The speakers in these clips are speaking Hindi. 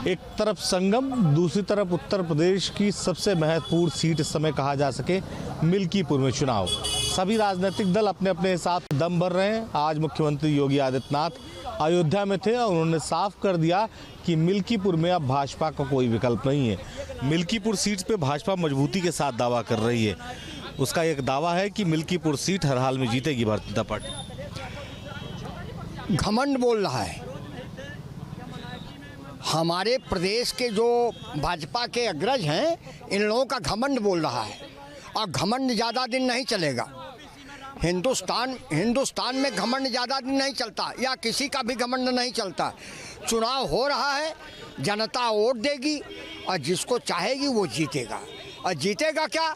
एक तरफ संगम, दूसरी तरफ उत्तर प्रदेश की सबसे महत्वपूर्ण सीट इस समय कहा जा सके मिल्कीपुर में चुनाव। सभी राजनीतिक दल अपने अपने हिसाब से दम भर रहे हैं। आज मुख्यमंत्री योगी आदित्यनाथ अयोध्या में थे और उन्होंने साफ कर दिया कि मिल्कीपुर में अब भाजपा का कोई विकल्प नहीं है। मिल्कीपुर सीट पे भाजपा मजबूती के साथ दावा कर रही है। उसका एक दावा है कि मिल्कीपुर सीट हर हाल में जीतेगी भारतीय जनता पार्टी। घमंड बोल रहा है। हमारे प्रदेश के जो भाजपा के अग्रज हैं, इन लोगों का घमंड बोल रहा है और घमंड ज़्यादा दिन नहीं चलेगा। हिंदुस्तान में घमंड ज़्यादा दिन नहीं चलता, या किसी का भी घमंड नहीं चलता। चुनाव हो रहा है, जनता वोट देगी और जिसको चाहेगी वो जीतेगा। और जीतेगा क्या?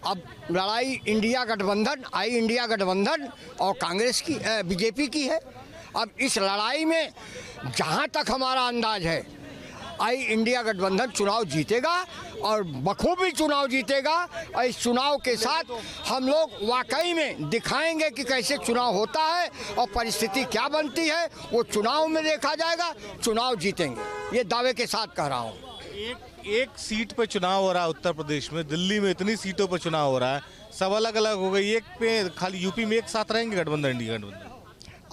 अब लड़ाई इंडिया गठबंधन और कांग्रेस की बीजेपी की है। अब इस लड़ाई में जहाँ तक हमारा अंदाज है, इंडिया गठबंधन चुनाव जीतेगा और बखूबी चुनाव जीतेगा। और इस चुनाव के साथ हम लोग वाकई में दिखाएंगे कि कैसे चुनाव होता है और परिस्थिति क्या बनती है, वो चुनाव में देखा जाएगा। चुनाव जीतेंगे, ये दावे के साथ कह रहा हूँ। एक सीट पे चुनाव हो रहा है उत्तर प्रदेश में, दिल्ली में इतनी सीटों पर चुनाव हो रहा है, सब अलग अलग हो गई। एक पे खाली यूपी में एक साथ रहेंगे गठबंधन, इंडिया गठबंधन।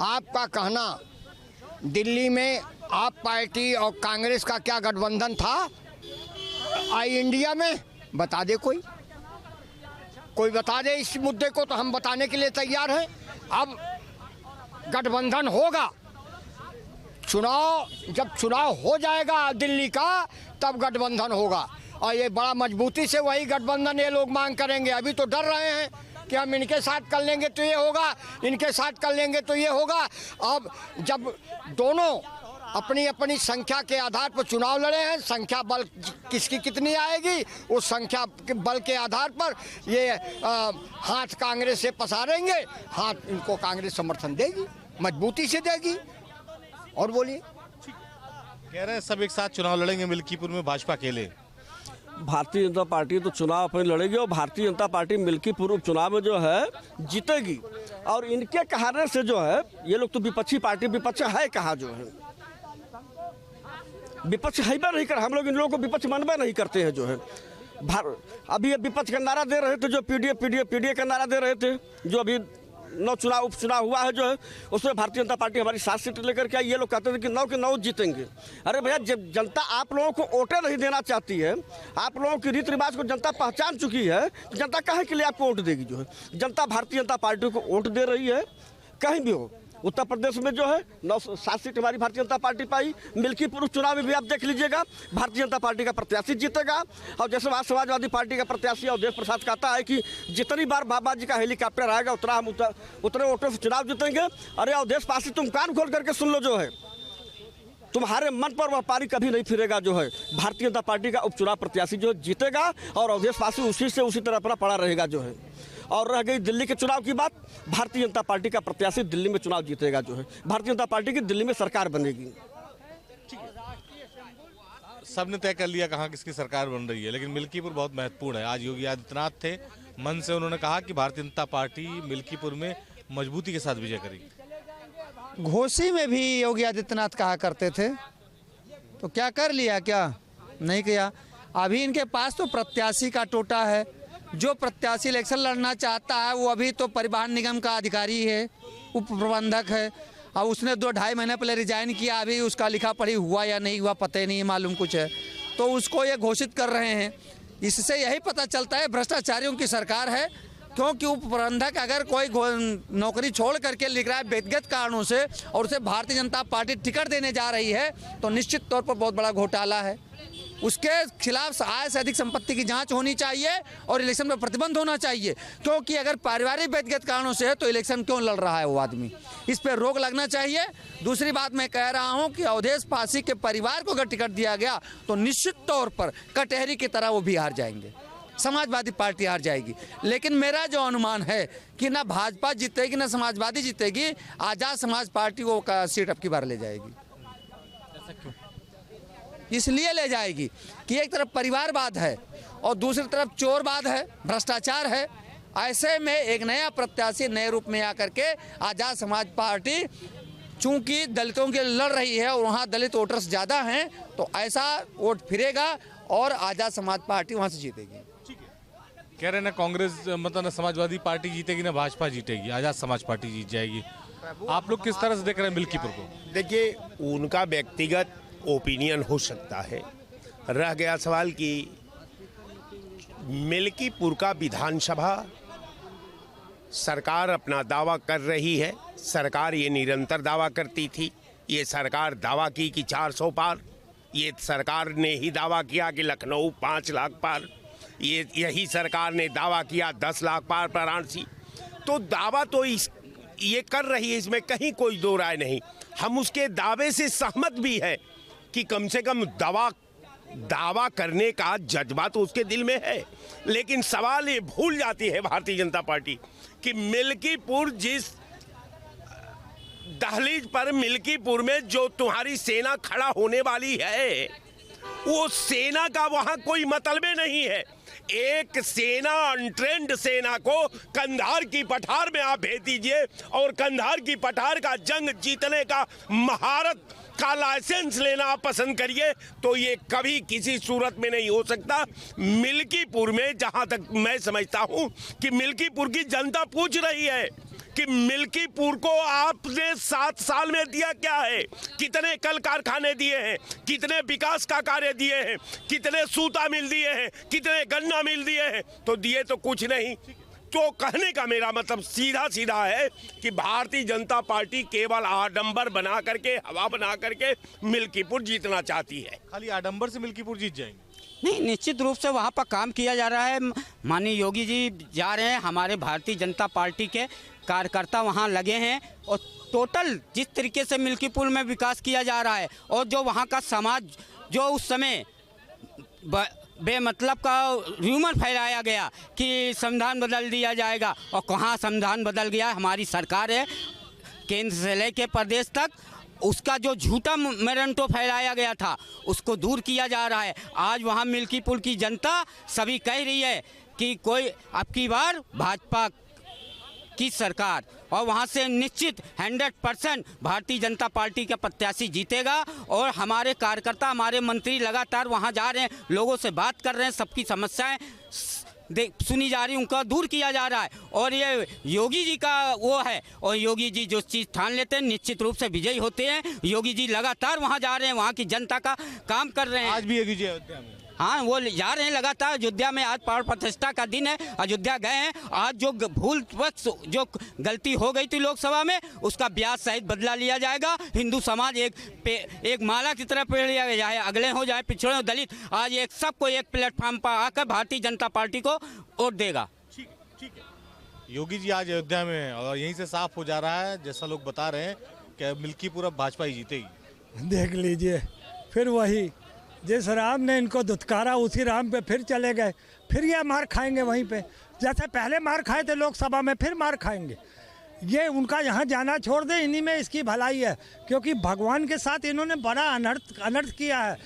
आपका कहना दिल्ली में आप पार्टी और कांग्रेस का क्या गठबंधन था? इंडिया में बता दे कोई बता दे इस मुद्दे को, तो हम बताने के लिए तैयार हैं। अब गठबंधन होगा, जब चुनाव हो जाएगा दिल्ली का, तब गठबंधन होगा। और ये बड़ा मजबूती से वही गठबंधन ये लोग मांग करेंगे। अभी तो डर रहे हैं कि हम इनके साथ कर लेंगे तो ये होगा, इनके साथ कर लेंगे तो ये होगा। अब जब दोनों अपनी अपनी संख्या के आधार पर चुनाव लड़े हैं, संख्या बल किसकी कितनी आएगी, उस संख्या के बल के आधार पर ये हाथ कांग्रेस से पसारेंगे। हाथ इनको कांग्रेस समर्थन देगी, मजबूती से देगी। और बोलिए। कह रहे हैं सब एक साथ चुनाव लड़ेंगे मिल्कीपुर में, भाजपा अकेले। भारतीय जनता पार्टी तो चुनाव अपने लड़ेगी और भारतीय जनता पार्टी मिल्कीपुर उपचुनाव में जो है जीतेगी। और इनके कहने से जो है, ये लोग तो विपक्षी पार्टी, विपक्ष है कहाँ? जो है विपक्ष है नहीं कर, हम लोग इन लोगों को विपक्ष मानवा नहीं करते हैं। जो है अभी ये विपक्ष का नारा दे रहे थे, जो पीडीए का नारा दे रहे थे, जो अभी उपचुनाव हुआ है, जो है उसमें भारतीय जनता पार्टी हमारी 7 सीटें लेकर के आई। ये लोग कहते थे कि 9 के 9 जीतेंगे। अरे भैया, जब जनता आप लोगों को वोटें नहीं देना चाहती है, आप लोगों की रीति रिवाज को जनता पहचान चुकी है, तो जनता काहे के लिए आपको वोट देगी? जो है जनता भारतीय जनता पार्टी को वोट दे रही है। कहीं भी हो, उत्तर प्रदेश में जो है 7 सीट हमारी भारतीय जनता पार्टी पाई। मिल्कीपुर चुनाव में भी आप देख लीजिएगा, भारतीय जनता पार्टी का प्रत्याशी जीतेगा। और जैसे आज समाजवादी पार्टी का प्रत्याशी अवधेश प्रसाद कहता है कि जितनी बार बाबा जी का हेलीकॉप्टर आएगा उतना हम उतने वोटों से चुनाव जीतेंगे। अरे अवधेश पासी, तुम कान खोल करके सुन लो, जो है तुम्हारे मन पर वह पारी कभी नहीं फिरेगा। जो है भारतीय जनता पार्टी का उपचुनाव प्रत्याशी जो जीतेगा और अवधेश पासी उसी तरह अपना पड़ा रहेगा। जो है और रह गई दिल्ली के चुनाव की बात, भारतीय जनता पार्टी का प्रत्याशी दिल्ली में चुनाव जीतेगा। जो है भारतीय जनता पार्टी की दिल्ली में सरकार बनेगी। सबने तय कर लिया कहाँ किसकी सरकार बन रही है, लेकिन मिल्कीपुर बहुत महत्वपूर्ण है। आज योगी आदित्यनाथ थे, मन से उन्होंने कहा कि भारतीय जनता पार्टी मिल्कीपुर में मजबूती के साथ विजय करेगी। घोसी में भी योगी आदित्यनाथ कहा करते थे, तो क्या कर लिया? क्या नहीं किया। अभी इनके पास तो प्रत्याशी का टोटा है। जो प्रत्याशी इलेक्शन लड़ना चाहता है वो अभी तो परिवहन निगम का अधिकारी है, उप प्रबंधक है, और उसने 2-2.5 महीने पहले रिजाइन किया। अभी उसका लिखा पढ़ी हुआ या नहीं हुआ पता ही नहीं मालूम कुछ है, तो उसको ये घोषित कर रहे हैं। इससे यही पता चलता है भ्रष्टाचारियों की सरकार है। क्योंकि उप प्रबंधक अगर कोई नौकरी छोड़ करके लिख रहा है व्यक्तिगत कारणों से और उसे भारतीय जनता पार्टी टिकट देने जा रही है, तो निश्चित तौर पर बहुत बड़ा घोटाला है। उसके खिलाफ आय से अधिक संपत्ति की जांच होनी चाहिए और इलेक्शन में प्रतिबंध होना चाहिए। क्योंकि अगर पारिवारिक व्यक्तिगत कारणों से है तो इलेक्शन क्यों लड़ रहा है वो आदमी, इस पर रोक लगना चाहिए। दूसरी बात मैं कह रहा हूं कि अवधेश पासी के परिवार को अगर टिकट दिया गया तो निश्चित तौर पर कटहरी की तरह वो भी हार जाएंगे, समाजवादी पार्टी हार जाएगी। लेकिन मेरा जो अनुमान है कि ना भाजपा जीतेगी ना समाजवादी जीतेगी, आजाद समाज पार्टी वो का सीट अब की बार ले जाएगी। इसलिए ले जाएगी कि एक तरफ परिवारवाद है और दूसरी तरफ चोरवाद है, भ्रष्टाचार है। ऐसे में एक नया प्रत्याशी नए रूप में आकर के आजाद समाज पार्टी चूंकि दलितों के लड़ रही है और वहाँ दलित वोटर्स ज़्यादा हैं, तो ऐसा वोट फिरेगा और आज़ाद समाज पार्टी वहाँ से जीतेगी। कह रहे ना कांग्रेस मतलब ना समाजवादी पार्टी जीतेगी ना भाजपा जीतेगी, आजाद समाज पार्टी जीत जाएगी। आप लोग किस तरह से देख रहे हैं मिल्कीपुर को? देखिए, उनका व्यक्तिगत ओपिनियन हो सकता है। रह गया सवाल कि मिल्कीपुर का विधानसभा सरकार अपना दावा कर रही है। सरकार ये निरंतर दावा करती थी। ये सरकार दावा की कि 400 पार। ये सरकार ने ही दावा किया कि लखनऊ 5 लाख पार। यही सरकार ने दावा किया 10 लाख पार वाराणसी। तो दावा तो ये कर रही है, इसमें कहीं कोई दो राय नहीं। हम उसके दावे से सहमत भी है कि कम से कम दावा करने का जज्बा तो उसके दिल में है। लेकिन सवाल ये भूल जाती है भारतीय जनता पार्टी कि मिल्कीपुर जिस दहलीज पर मिल्कीपुर में जो तुम्हारी सेना खड़ा होने वाली है, वो सेना का वहां कोई मतलब नहीं है। एक सेना, अनट्रेंड सेना को कंधार की पठार में आप भेज दीजिए और कंधार की पठार का जंग जीतने का महारत का लाइसेंस लेना आप पसंद करिए, तो ये कभी किसी सूरत में नहीं हो सकता। मिल्कीपुर में जहां तक मैं समझता हूं कि मिल्कीपुर की जनता पूछ रही है कि मिल्कीपुर को आपने 7 साल में दिया क्या है? कितने कल कारखाने दिए हैं, कितने विकास का कार्य दिए हैं, कितने सूता मिल दिए हैं, कितने गन्ना मिल दिए हैं? तो दिए तो कुछ नहीं। तो कहने का मेरा मतलब सीधा सीधा है कि भारतीय जनता पार्टी केवल आडंबर बना करके, हवा बना करके मिल्कीपुर जीतना चाहती है। खाली आडंबर से मिल्कीपुर जीत जाएंगे? नहीं, निश्चित रूप से वहाँ पर काम किया जा रहा है। माननीय योगी जी जा रहे हैं, हमारे भारतीय जनता पार्टी के कार्यकर्ता वहाँ लगे हैं और टोटल जिस तरीके से मिल्कीपुर में विकास किया जा रहा है और जो वहाँ का समाज जो उस समय बेमतलब का र्यूमर फैलाया गया कि संविधान बदल दिया जाएगा, और कहाँ संविधान बदल गया। हमारी सरकार है, केंद्र से लेकर प्रदेश तक उसका जो झूठा मेरंटो फैलाया गया था उसको दूर किया जा रहा है। आज वहाँ मिल्कीपुर की जनता सभी कह रही है कि कोई अब की बार भाजपा की सरकार, और वहाँ से निश्चित 100% भारतीय जनता पार्टी का प्रत्याशी जीतेगा। और हमारे कार्यकर्ता, हमारे मंत्री लगातार वहाँ जा रहे हैं, लोगों से बात कर रहे हैं, सबकी समस्याएं सुनी जा रही, उनका दूर किया जा रहा है। और ये योगी जी का वो है, और योगी जी जो चीज़ ठान लेते हैं निश्चित रूप से विजयी होते हैं। योगी जी लगातार वहाँ जा रहे हैं, वहाँ की जनता का काम कर रहे हैं। आज भी योगी जी अयोध्या में? हाँ, वो जा रहे हैं लगातार अयोध्या में। आज प्राण प्रतिष्ठा का दिन है, अयोध्या गए हैं। आज जो भूलवश जो गलती हो गई थी लोकसभा में, उसका ब्याज सहित बदला लिया जाएगा। हिंदू समाज एक माला की तरह पेड़ लिया जाए, अगले हो जाए, पिछड़े हो, दलित, आज एक सबको एक प्लेटफॉर्म पर आकर भारतीय जनता पार्टी को वोट देगा। ठीक है। योगी जी आज अयोध्या में, और यहीं से साफ हो जा रहा है जैसा लोग बता रहे हैं कि मिल्कीपुर अब भाजपा ही जीतेगी। देख लीजिए, फिर वही जिस राम ने इनको दुत्कारा उसी राम पे फिर चले गए। फिर ये मार खाएंगे वहीं पे, जैसे पहले मार खाए थे लोकसभा में, फिर मार खाएंगे। ये उनका यहाँ जाना छोड़ दे, इन्हीं में इसकी भलाई है, क्योंकि भगवान के साथ इन्होंने बड़ा अनर्थ किया है।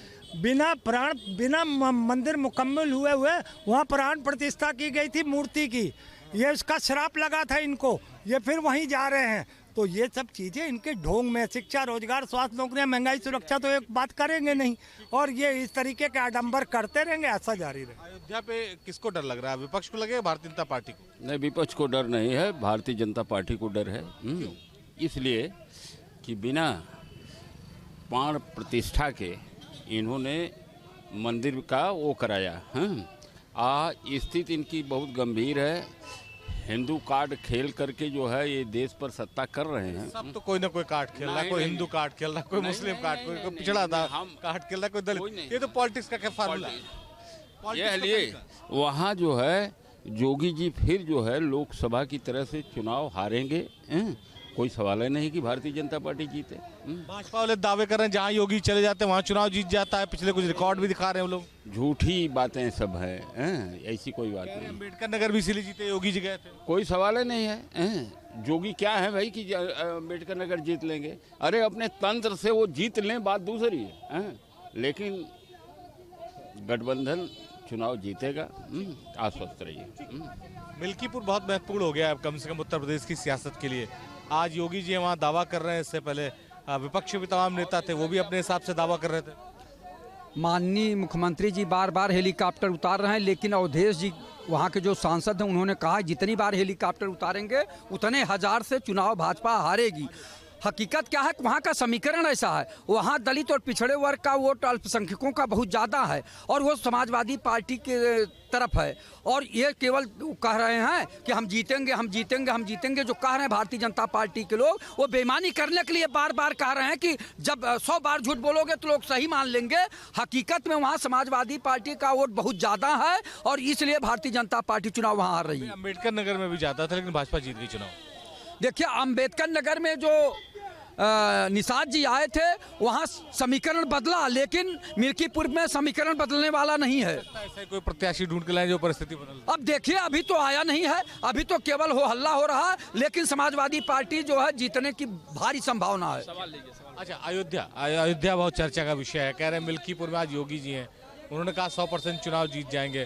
बिना मंदिर मुकम्मल हुए वहाँ प्राण प्रतिष्ठा की गई थी मूर्ति की। ये उसका श्राप लगा था इनको, ये फिर वहीं जा रहे हैं। तो ये सब चीज़ें इनके ढोंग में, शिक्षा, रोजगार, स्वास्थ्य, नौकरियां, महंगाई, सुरक्षा तो एक बात करेंगे नहीं, और ये इस तरीके के आडंबर करते रहेंगे, ऐसा जारी रहे। अयोध्या पे किसको डर लग रहा है? विपक्ष को लगेगा, भारतीय जनता पार्टी को? नहीं, विपक्ष को डर नहीं है, भारतीय जनता पार्टी को डर है। इसलिए कि बिना प्राण प्रतिष्ठा के इन्होंने मंदिर का वो कराया। स्थिति इनकी बहुत गंभीर है। हिंदू कार्ड खेल करके जो है ये देश पर सत्ता कर रहे हैं। सब तो कोई ना कोई कार्ड खेल रहा है, कोई हिंदू कार्ड खेल रहा है, कोई मुस्लिम कार्ड, कोई पिछड़ा था कार्ड खेल रहा है, कोई दलित। ये तो पॉलिटिक्स का क्या फार्मूला है? ये लिए वहाँ जो है योगी जी फिर जो है लोकसभा की तरह से चुनाव हारेंगे। कोई सवाल है नहीं कि भारतीय जनता पार्टी जीते। भाजपा वाले दावे कर रहे हैं जहाँ योगी चले जाते हैं वहाँ चुनाव जीत जाता है। पिछले कुछ रिकॉर्ड भी दिखा रहे हैं वो लोग। झूठी बातें सब है, ऐसी कोई बात नहीं। अम्बेडकर नगर भी इसीलिए जीते, योगी जी गए थे। कोई सवाल ही नहीं है। जोगी क्या है भाई कि अम्बेडकर नगर जीत लेंगे? अरे अपने तंत्र से वो जीत लें, बात दूसरी है। लेकिन गठबंधन चुनाव जीतेगा, आश्वस्त रहिए। मिल्कीपुर बहुत महत्वपूर्ण हो गया है कम से कम उत्तर प्रदेश की सियासत के लिए। आज योगी जी वहाँ दावा कर रहे हैं, इससे पहले विपक्ष भी तमाम नेता थे, वो भी अपने हिसाब से दावा कर रहे थे। माननीय मुख्यमंत्री जी बार बार हेलीकॉप्टर उतार रहे हैं, लेकिन अवधेश जी वहाँ के जो सांसद हैं उन्होंने कहा जितनी बार हेलीकॉप्टर उतारेंगे उतने हजार से चुनाव भाजपा हारेगी। हकीकत क्या है, वहाँ का समीकरण ऐसा है, वहाँ दलित और पिछड़े वर्ग का वोट अल्पसंख्यकों का बहुत ज़्यादा है और वो समाजवादी पार्टी के तरफ है। और ये केवल कह रहे हैं कि हम जीतेंगे हम जीतेंगे हम जीतेंगे। जो कह रहे हैं भारतीय जनता पार्टी के लोग, वो बेईमानी करने के लिए बार बार कह रहे हैं कि जब 100 बार झूठ बोलोगे तो लोग सही मान लेंगे। हकीकत में वहाँ समाजवादी पार्टी का वोट बहुत ज़्यादा है और इसलिए भारतीय जनता पार्टी चुनाव वहाँ हार रही है। अम्बेडकर नगर में भी जाता था लेकिन भाजपा जीत गई चुनाव। देखिए, अम्बेडकर नगर में जो निषाद जी आए थे वहाँ समीकरण बदला, लेकिन मिल्कीपुर में समीकरण बदलने वाला नहीं है। ऐसा कोई प्रत्याशी ढूंढ के लाए जो परिस्थिति बदल। अब देखिए, अभी तो आया नहीं है, अभी तो केवल हो हल्ला हो रहा है, लेकिन समाजवादी पार्टी जो है जीतने की भारी संभावना है। अच्छा, अयोध्या बहुत चर्चा का विषय है। कह रहे हैं मिल्कीपुर में आज योगी जी हैं, उन्होंने कहा 100% चुनाव जीत जाएंगे।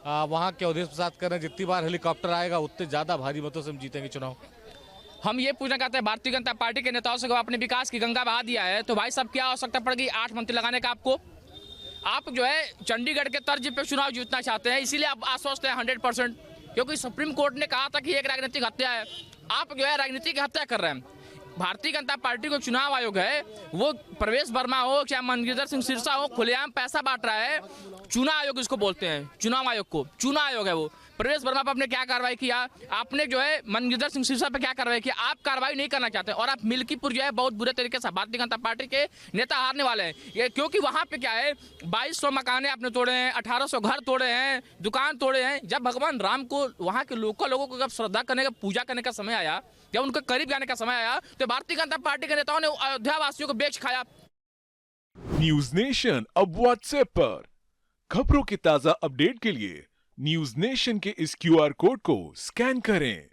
वहाँ के अवधेश प्रसाद कह रहे हैं जितनी बार हेलीकॉप्टर आएगा उतने ज्यादा भारी मतों से हम जीतेंगे चुनाव। हम ये पूछना चाहते हैं भारतीय जनता पार्टी के नेताओं से, अपने विकास की गंगा बहा दिया है तो भाई साहब क्या आवश्यकता पड़ेगी 8 मंत्री लगाने का आपको? आप जो है चंडीगढ़ के तर्ज पे चुनाव जीतना चाहते हैं, इसीलिए आप आश्वस्त हैं 100%, क्योंकि सुप्रीम कोर्ट ने कहा था कि एक राजनीतिक हत्या है। आप जो है राजनीतिक हत्या कर रहे हैं। भारतीय जनता पार्टी को चुनाव आयोग है, वो प्रवेश वर्मा हो चाहे मनगिदर सिंह सिरसा हो, खुलेआम पैसा बांट रहा है। चुनाव आयोग इसको बोलते हैं, चुनाव आयोग को चुनाव आयोग है वो। प्रवेश वर्मा पर आपने क्या कार्रवाई किया? आपने जो है मनगिदर सिंह सिरसा पे क्या कार्रवाई किया? आप कार्रवाई नहीं करना चाहते और आप मिल्कीपुर जो है बहुत बुरे तरीके से भारतीय जनता पार्टी के नेता हारने वाले हैं। ये क्योंकि वहाँ पे क्या है, 2200 मकाने आपने तोड़े हैं, 1800 घर तोड़े हैं, दुकान तोड़े हैं। जब भगवान राम को वहाँ के लोगों को जब श्रद्धा करने का, पूजा करने का समय आया, जब उनके करीब जाने का समय आया, तो भारतीय जनता पार्टी के नेताओं ने अयोध्या वासियों को बेच खाया। न्यूज नेशन अब व्हाट्सएप पर खबरों के ताजा अपडेट के लिए न्यूज नेशन के इस QR कोड को स्कैन करें।